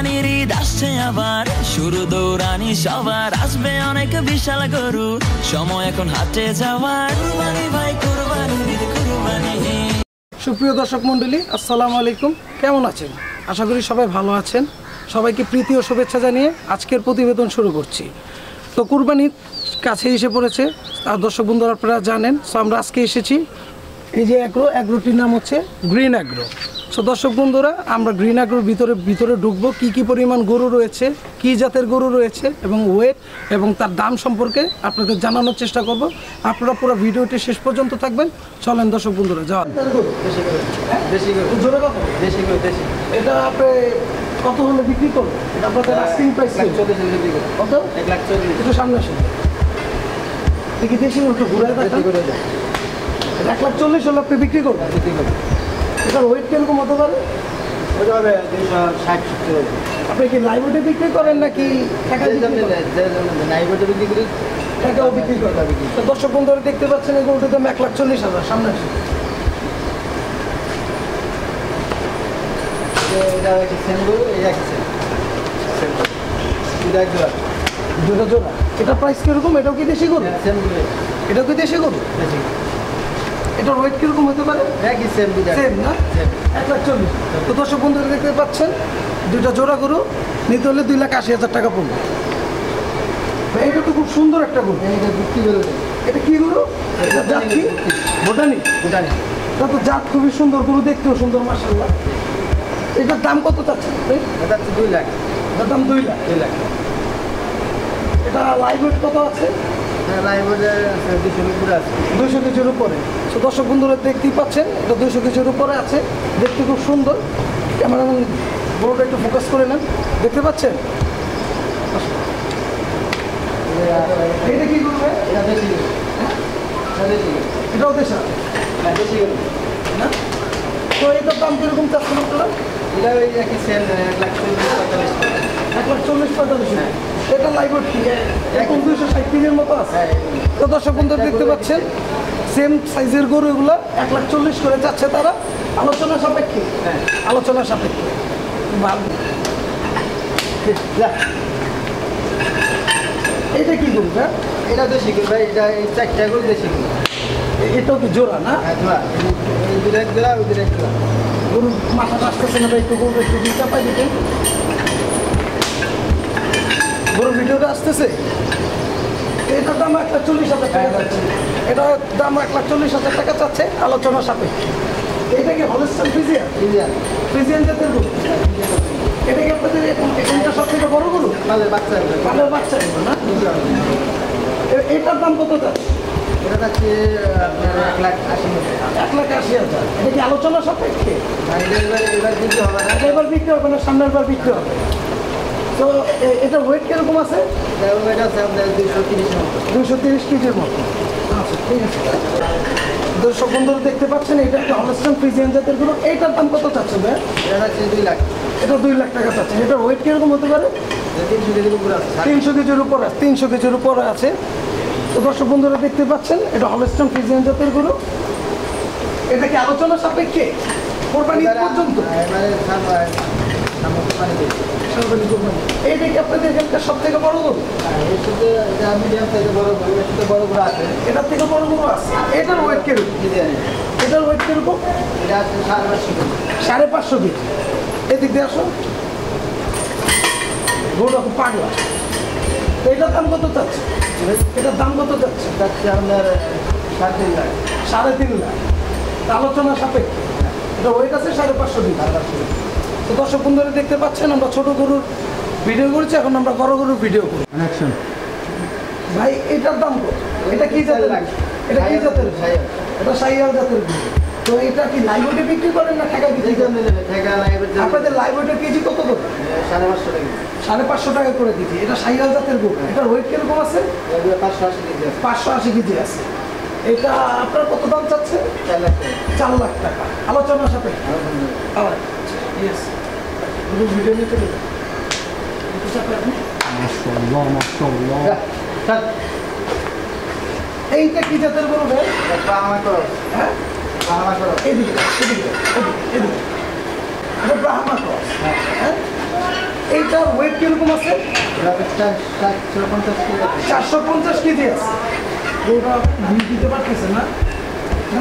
কুরবানির ঈদ আসছে আবার, শুরু দৌড়ানি সবার, আসবে অনেক বিশাল গরু, সময় এখন হাটে যাওয়ার। কুরবানি ভাই কুরবানি ঈদ কুরবানি। সুপ্রিয় দর্শক মণ্ডলী, আসসালামু আলাইকুম। কেমন আছেন? আশা করি সবাই ভালো আছেন। সবাইকে প্রীতি ও শুভেচ্ছা জানিয়ে আজকের প্রতিবেদন শুরু করছি। তো কুরবানির কাছে এসে পড়েছে, আর দর্শক বন্ধুরা আপনারা জানেন। সো আমরা আজকে এসেছি এই যে অ্যাগ্রোটির নাম হচ্ছে গ্রিন অ্যাগ্রো। সো দর্শক বন্ধুরা, আমরা গ্রিন অ্যাগ্রোর ভিতরে ঢুকবো, কী পরিমাণ গরু রয়েছে, কী জাতের গরু রয়েছে এবং ওয়েট এবং তার দাম সম্পর্কে আপনাদের জানানোর চেষ্টা করব। আপনারা পুরো ভিডিওটি শেষ পর্যন্ত থাকবেন। চলেন দর্শক বন্ধুরা, যাওয়া। এটা আপনি কত হলে বিক্রি করবেন? এটা আপনাদের আস্কিং প্রাইস কত? 1,40,000। একটু সামনে আসেন, দেখি দেশি একটু ঘুরে যায়। 1,40,000 হলে আপনি বিক্রি করবেন? এটার ওয়েট কিরকম হতে পারে? ওটা হবে 260-70। আপনি কি লাইভে বিক্রি করেন নাকি লাইভে বিক্রি করি? টাকাও বিক্রি করেন। তো দর্শক বন্ধুরা দেখতে পাচ্ছেন এই গরুটির দাম 1,40,000। সামনে আসেন। এটা একটা সেম গরু, এই একটা সেম দুটা জোড়া। দুটো জোড়া। এটা প্রাইস কিরকম? এটাও কি দেশি গরু? সেম গরু। এটাও কি দেশি গরু? এটার ওয়েট কিরকম হতে পারে? একই সেম দুটা। সেম না? 1,40,000। তো দর্শক বন্ধুরা দেখতে পাচ্ছেন দুইটা জোড়া গরু নিতে হলে 2,80,000 টাকা পড়বে। এটা তো খুব সুন্দর একটা গরু। এটা বিক্রি করে। এটা কি গরু? এটা জাত কি? ভুটানি। ভুটানি। এটা তো জাত খুবই সুন্দর, গরু দেখতেও সুন্দর মাশাআল্লাহ। এটার দাম কত চাচ্ছেন? এটা 2 লাখ। এটার দাম 2 লাখ। 2 লাখ। এটা লাইভ ওয়েট কত আছে? লাইভে 200 উপরে আছে। 200 কেজির উপরে। তো দর্শক বন্ধুরা দেখতেই পাচ্ছেন এটা 200 কেজির উপরে আছে, দেখতে খুব সুন্দর। ক্যামেরাম্যান গরুটা একটু ফোকাস করে নেন, দেখতে পাচ্ছেন? এটা কি করবে? এটা দেশি গরু। এটাও দেশা দেশি গরু না? তো এটার দাম কিরকম চাচ্ছেন আপনারা? এটা ওই একই সেম 1,40,000-45,000। 1,40,000-45,000। এটা লাইভ কি এখন 260 কেজির মতো আছে। তো দর্শক বন্ধু দেখতে পাচ্ছেন সেম সাইজের গরু এগুলো 1,40,000 করে যাচ্ছে তারা, আলোচনা সাপেক্ষে। আলোচনা সাপেক্ষে ভালো। এটা কি গরু? এটা দেশি গরু ভাই। এটা এই 4টা গরু দেশি গরু। এটাও কি জোড়া না? হ্যাঁ জোড়া। এই দুটা জোড়া, ওই দুটা জোড়া। গরুর মাথাটা আসতেছে না, একটু গরু একটু দিতে পাই দিতেন। গরুর ভিডিওটা আসতেছে। এটার দাম 1,40,000 টাকা চাচ্ছে। এটার দাম 1,40,000 টাকা চাচ্ছে, আলোচনা সাপেক্ষে। এটা কি হলস্টাইন ফ্রিজিয়ান? ফ্রিজিয়ান জাতের গরু। এটা কি আপনাদের এখানটা সব থেকে বড় গরু? পালের বাচ্চা। পালের বাচ্চা গরু না? এটার দাম কত চাচ্ছে? এটা যাচ্ছে আপনার 1,80,000। 1,80,000। এটা কি আলোচনা সাপেক্ষে? এবার বিক্রি হবে না। এবার বিক্রি হবে না, সামনের বার বিক্রি হবে। তো এটা ওয়েট কিরকম আছে? এটা আছে আপনার 230-এর মতো। 230 কেজির মতো। আচ্ছা ঠিক আছে। দর্শক বন্ধুরা দেখতে পাচ্ছেন এটা একটা হলস্টাইন ফ্রিজিয়ান জাতের গরু। এইটার দাম কত চাচ্ছে ভাই? এটা যাচ্ছে 2 লাখ। এটা 2 লাখ টাকা চাচ্ছে। এটার ওয়েট কিরকম হতে পারে? 300 কেজির উপরে আছে। 300 কেজির উপরে। 300 কেজির উপরে আছে। তো দর্শক বন্ধুরা দেখতে পাচ্ছেন এটা হলস্টাইন ফ্রিজিয়ান জাতের গরু। এটা কি আলোচনা সাপেক্ষে কোরবানি পর্যন্ত? এইটা কি আপনাদের এখানকার সব থেকে বড় গরু? মিডিয়াম সাইজের বড় গরু, এর থেকে বড় গরু আছে। এটার থেকে বড় গরু আছে। এটার ওয়েট কিরকম? এটার ওয়েট কিরকম? এটা আছে 550 কেজি। 550 কেজি। এদিক দিয়ে আসো। গরুটা খুব পাগলা। এটার দাম কত চাচ্ছে? এটার দাম কত চাচ্ছে? যাচ্ছে আপনার 3.5 লাখ। 3.5 লাখ। আলোচনা সাপেক্ষে। এটা ওয়েট আছে 550 কেজি। তো দর্শক বন্ধুরা দেখতে পাচ্ছেন আমরা ছোট গরুর ভিডিও করেছি, এখন আমরা বড় গরুর ভিডিও করি। ভাই এটার দাম কত? এটা কি জাতের? এটা কি জাতের? এটা শাহিওয়াল জাতের গরু। তো এটা কি লাইভ ওয়েটে বিক্রি করেন না টাকা বিক্রি করেন? আপনাদের লাইভ ওয়েটের কেজি কত করে? 550 টাকা। 550 টাকা করে দিচ্ছি। এটা শাহিওয়াল জাতের গরু। এটার ওয়েট কিরকম আছে? 580 কেজি আছে। 580 কেজি আছে। এটা আপনার কত দাম চাচ্ছে? 4 লাখ টাকা। 4 লাখ টাকা। আলোচনার সাথে ভিডিও নিতে এইটা কি জাতের গরু ভাই? হ্যাঁ এদিকে এদিকে এদিকে ব্রাহ্মা ক্রস। হ্যাঁ এইটার ওয়েট কিরকম আছে? 450 কেজি আছে। ওটা দিতে পারতেছে না,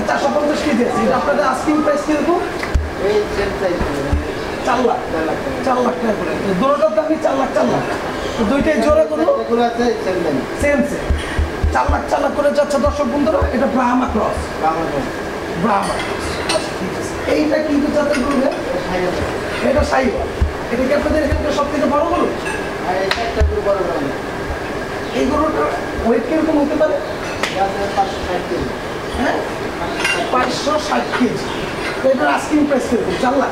450 কেজি আছে। এটা আপনাদের আস্কিং প্রাইস কিরকম? 4 লাখ টাকা করে। দুটোটার দামই 4 লাখ তো দুইটাই জোড়া করো সেম 4 লাখ করে যাচ্ছে দর্শক বন্ধুরা। এটা ব্রাহ্মা ক্রস। এইটা কিন্তু জাতের গরু, এটা সাইওয়াল। এটা কি আপনাদের এখানকার সব থেকে বড় গরু? এই গরুটার ওয়েট কিরকম হতে পারে? 560 কেজি। এটার আস্কিং প্রাইস কিরকম? 4 লাখ।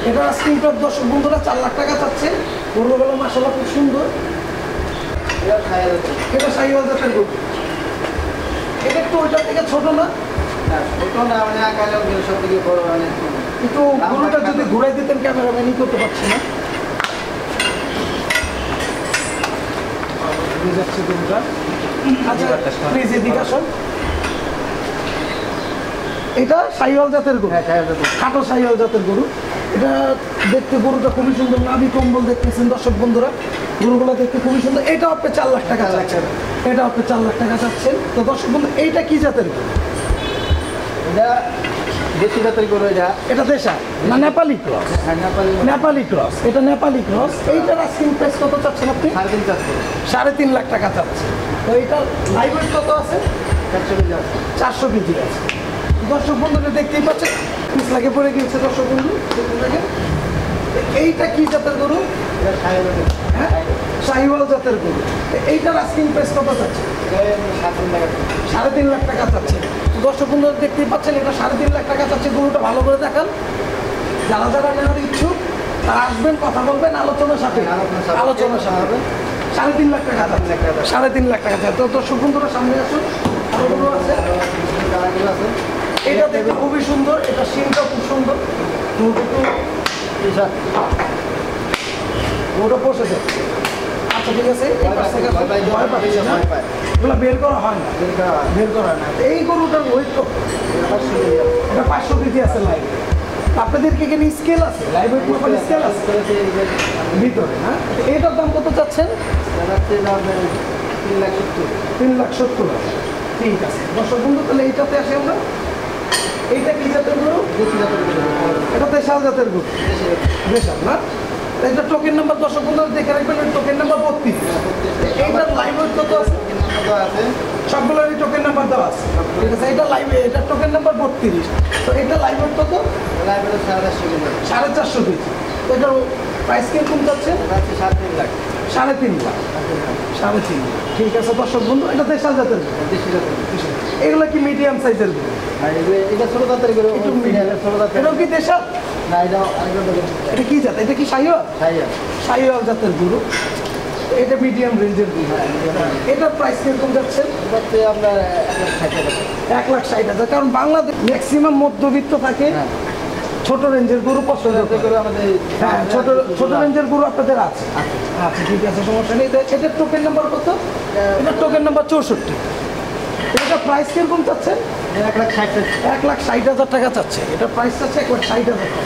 এটার আস্কিং প্রাইস দর্শক বন্ধুরা 4 লাখ টাকা চাচ্ছে। গরুগুলো মাশাআল্লাহ খুব সুন্দর। এটা সাইওয়াল জাতের গরু। এটা একটু ওইটার থেকে ছোট না? একটু গরুটা যদি ঘুরাই দিতেন, ক্যামেরাম্যানই করতে পারছি না। যাচ্ছে গরুটা। আচ্ছা প্লিজ এদিকে আসুন। এটা সাইওয়াল জাতের গরু, খাটো সাইওয়াল জাতের গরু। এটা দেখতে গরুটা খুবই সুন্দর, নাভি কম্বল দেখতেছেন দর্শক বন্ধুরা। গরুগুলো দেখতে খুবই সুন্দর। এটা আপনি 4 লাখ টাকা চাচ্ছেন। এটা আপনি 4 লাখ টাকা চাচ্ছেন। তো দর্শক বন্ধু, এইটা কি জাতের গরু? এটা দেশি জাতের গরু। এটা দেশা না নেপালি ক্রস? নেপালি ক্রস। এটা নেপালি ক্রস। এইটার আস্কিং প্রাইস কত চাচ্ছেন আপনি? 3.5 লাখ টাকা চাচ্ছেন। তো এইটার লাইভ ওয়েট কত আছে? 400 কেজি আছে। দর্শক বন্ধুরা দেখতেই পাচ্ছেন, পিস লাগে পড়ে গিয়েছে দর্শক বন্ধু। এইটা কি জাতের গরু? হ্যাঁ, শাহিওয়াল জাতের গরু। এইটার আস্কিং প্রাইস কত চাচ্ছে? 3.5 লাখ টাকা চাচ্ছে। দর্শক বন্ধুরা দেখতেই পাচ্ছেন, এটা 3.5 লাখ টাকা চাচ্ছে। গরুটা ভালো করে দেখান। যারা যারা নেওয়ার ইচ্ছুক তারা আসবেন, কথা বলবেন, আলোচনা সাপেক্ষে হবে। 3.5 লাখ টাকা চাচ্ছে। 3.5 লাখ টাকা চাচ্ছে। তো দর্শক বন্ধুরা সামনে আসুন, আরো গরু আছে। এটা দেখতে খুবই সুন্দর। এটা সিনটা খুব সুন্দর। ওটা বসে যাচ্ছে। আচ্ছা ঠিক আছে, এগুলো বের করা হয় না, এই গরুটার ওয়েট কত? এটা 500 কেজি আছে লাইভ। আপনাদেরকে এখানে স্কেল আছে, লাইভ ওয়েট মোবাইল স্কেল আছে ভিতরে। হ্যাঁ, এটার দাম কত চাচ্ছেন? 3,70,000। ঠিক আছে দর্শক বন্ধু, তাহলে এইটাতে আসি আমরা। এইটা কি জাতের গরু? এটা দেশাল জাতের গরু। দেশাল না? এটা টোকেন নাম্বার দর্শক বন্ধু দেখে রাখবেন, টোকেন নাম্বার 32। এইটার লাইভ ওয়েট কত আছে? সবগুলোরই টোকেন নাম্বার দেওয়া আছে। ঠিক আছে, এটা লাইভ, এটা টোকেন নাম্বার 32। তো এটা লাইভ ওয়েট কত? 450 কেজি। তো এটার প্রাইস কিরকম যাচ্ছে? 3.5 লাখ। 3.5 লাখ। ঠিক আছে দর্শক বন্ধু, এটা দেশাল জাতের গরু। এগুলো কি মিডিয়াম সাইজের গরু? এটা ছোট জাতের গরু। এটাও কি দেশাল? না, এটা কি জাত? এটা কি শাহিওয়াল? শাহিওয়াল জাতের গরু। এটা মিডিয়াম রেঞ্জের গরু। এটার প্রাইস কিরকম যাচ্ছে? আপনার 1,60,000। কারণ বাংলাদেশ ম্যাক্সিমাম মধ্যবিত্ত থাকে, ছোট রেঞ্জের গরু পছন্দ করে আমাদের। হ্যাঁ, ছোট রেঞ্জের গরু আপনাদের আছে। আচ্ছা ঠিক আছে, সমস্যা নেই। এটার টোকেন নাম্বার কত? এটার টোকেন নাম্বার 64। এটা প্রাইস কিরকম চাচ্ছে? 1,60,000 টাকা চাচ্ছে। এটা প্রাইস চাচ্ছে 1,60,000 টাকা।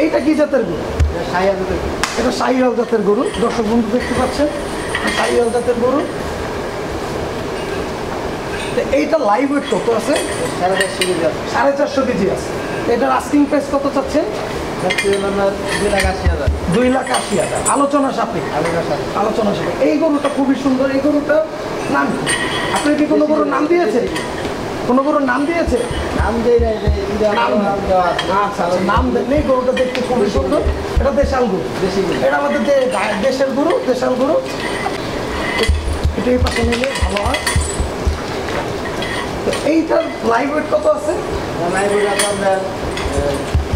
এইটা কি জাতের গরু? এটা শাহিওয়াল জাতের গরু। দর্শক বন্ধু দেখতে পাচ্ছেন, শাহিওয়াল জাতের গরু। এইটা লাইভ ওয়েট কত আছে? 450 কেজি আছে। এটার আস্কিং প্রাইস কত চাচ্ছে? 2,80,000। আলোচনা সাপেক্ষে। এই গরুটা খুবই সুন্দর। এই গরুটা নাম কি? আপনি কি কোনো গরুর নাম দিয়েছে? কোনো গরুর নাম দিয়েছে? আচ্ছা, নাম দেননি। গরুটা দেখতে খুবই সুন্দর। এটা দেশাল গরু। এটা আমাদের যে দেশের গরু, দেশাল গরু। এটা এই পাশে নিলে ভালো হয়। তো এইটার লাইভ ওয়েট কত আছে?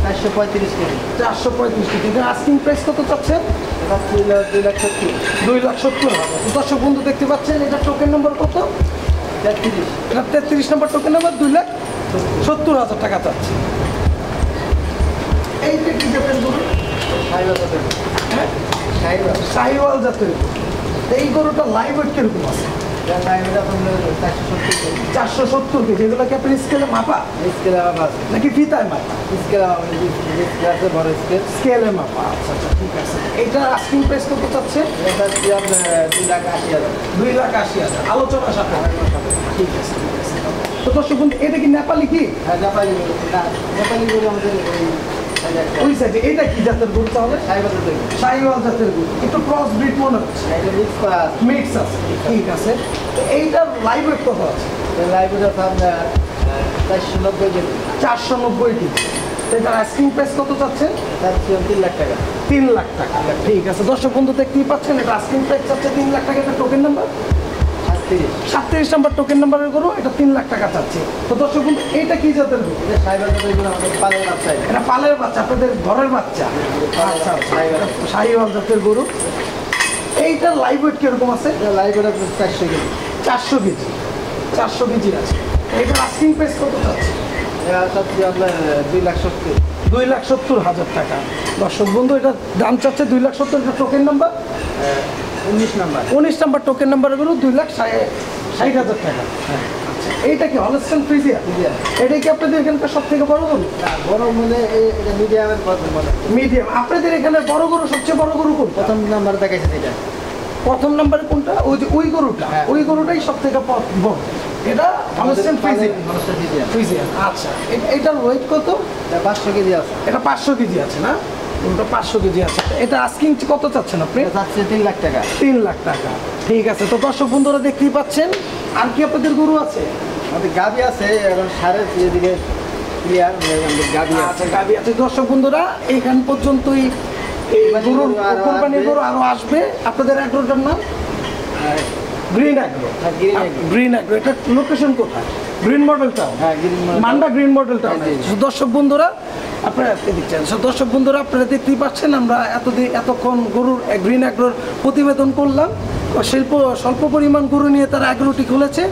435 কেজি। 435 কেজি। এটা আস্কিং প্রাইস কত চাচ্ছেন? 2,70,000। দর্শক বন্ধু দেখতে পাচ্ছেন, এটা টোকেন নম্বর কত? 33। এটা 33 নম্বর টোকেন নাম্বার। 2,70,000 টাকা চাচ্ছে। এইটা কি জাতের গরু? হ্যাঁ, শাহিওয়াল জাতের গরু। এই গরুটা লাইভ ওয়েট কিরকম আছে? লাইভটা আপনার 470 470 কেজি। এগুলো কি আপনি স্কেলে মাপা স্কেলে মাপা আছে, নাকি ফিতায় মাপা? স্কেলে মাপা আছে, বড় স্কেল। স্কেলে মাপা, আচ্ছা আচ্ছা, ঠিক আছে। এটা আস্কিং প্রাইস কত চাচ্ছে? এটা হচ্ছে আপনার 2,80,000। 2,80,000 আলোচনা সাপেক্ষে। ঠিক আছে, ঠিক আছে। তো দর্শক বন্ধু, এটা কি নেপালি কি? হ্যাঁ, নেপালি না, নেপালি গরু আমাদের ওই সাইডে এটা কি জাতের গরু তাহলে? সাইবাজার তৈরি। শাহিওয়াল জাতের গরু, একটু ক্রস ব্রিড মনে হচ্ছে। এটা মিক্স করা আছে। মিক্স আছে, ঠিক আছে। তো এইটার লাইভ ওয়েট কত আছে? লাইভটা আপনার 490 কেজি। 490 কেজি। তো এটার আস্কিং প্রাইস কত চাচ্ছেন? 3 লাখ টাকা। 3 লাখ টাকা। ঠিক আছে, দর্শক বন্ধু দেখতেই পাচ্ছেন, এটা আস্কিং প্রাইস চাচ্ছে 3 লাখ টাকা। এটা টোকেন নাম্বার 37 নাম্বার টোকেন নাম্বারের গরু, এটা 3 লাখ টাকা চাচ্ছে। তো দর্শক বন্ধু, এইটা কি জাতের গরু? এটা সাইবাজার তৈরি আমাদের পালের বাচ্চা। এটা পালের বাচ্চা, আপনাদের ঘরের বাচ্চা। আচ্ছা আচ্ছা, শাহিওয়াল জাতের গরু। এইটার লাইভ ওয়েট কিরকম আছে? এটা লাইভটা 400 কেজি। 400 কেজি। 400 কেজি আছে। এইটার আস্কিং প্রাইস কত চাচ্ছে? এটা চাচ্ছি আপনার 2,70,000। 2,70,000 টাকা। দর্শক বন্ধু, এটা দাম চাচ্ছে 2,70,000। এটা token number 19 number. 19 number token নাম্বারের গরু 2,60,000 টাকা। আচ্ছা, এইটা কি হলস্টেইন ফ্রিজিয়ান? এটা কি আপনাদের এখানকার সব থেকে বড় গরু? বড় মনে এটা মিডিয়ামের প্রথম মনে। মিডিয়াম। আপনাদের এখানে বড় গরু, সবচেয়ে বড় গরু কোনটা? প্রথম নাম্বার দেখাইছে এটা। প্রথম নাম্বারে কোনটা? ওই যে ওই গরুটা। হ্যাঁ। ওই গরুটাই সব থেকে বড়। এটা হলস্টেইন ফ্রিজিয়ান। ফ্রিজিয়ান, আচ্ছা। এটার ওয়েট কত? এটা 500 কেজি আছে। এটা 500 কেজি আছে না? গরুটা 500 কেজি আছে। এটা আস্কিং কত চাচ্ছেন আপনি? এটা চাচ্ছি 3 লাখ টাকা। 3 লাখ টাকা। ঠিক আছে। তো দর্শক বন্ধুরা দেখতেই পাচ্ছেন, আর কি আপনাদের গরু আছে? আমাদের গাবি আছে, এখন সারের এদিকে ক্লিয়ার গাবি আছে। আচ্ছা, গাবি আছে। দর্শক বন্ধুরা, এইখান পর্যন্তই এই গরুর কোরবানির গরু আরো আসবে। আপনাদের এগ্রোটার নাম গ্রিন এগ্রো। হ্যাঁ, Green Agro। Green agro. এটা লোকেশন কোথায়? Green model town. হ্যাঁ, Green Model মান্ডা গ্রিন মডেল টাউন। জি, জি। দর্শক বন্ধুরা, আপনারা দেখছেন, দর্শক বন্ধুরা আপনারা দেখতেই পাচ্ছেন, আমরা এতক্ষণ গরুর গ্রিন এগ্রোর প্রতিবেদন করলাম। স্বল্প পরিমাণ গরু নিয়ে তারা এগ্রোটি খুলেছে।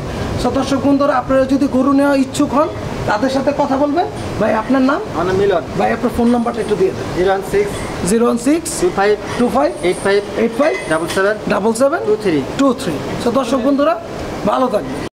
দর্শক বন্ধুরা, আপনারা যদি গরু নেওয়া ইচ্ছুক হন, তাদের সাথে কথা বলবেন। ভাই, আপনার নাম? আমার নাম মিলন। ভাই, আপনার ফোন নাম্বারটা একটু দিয়ে দেন। 016 016 25 25 85 85 77 77 23। 23। দর্শক বন্ধুরা, ভালো থাকবেন।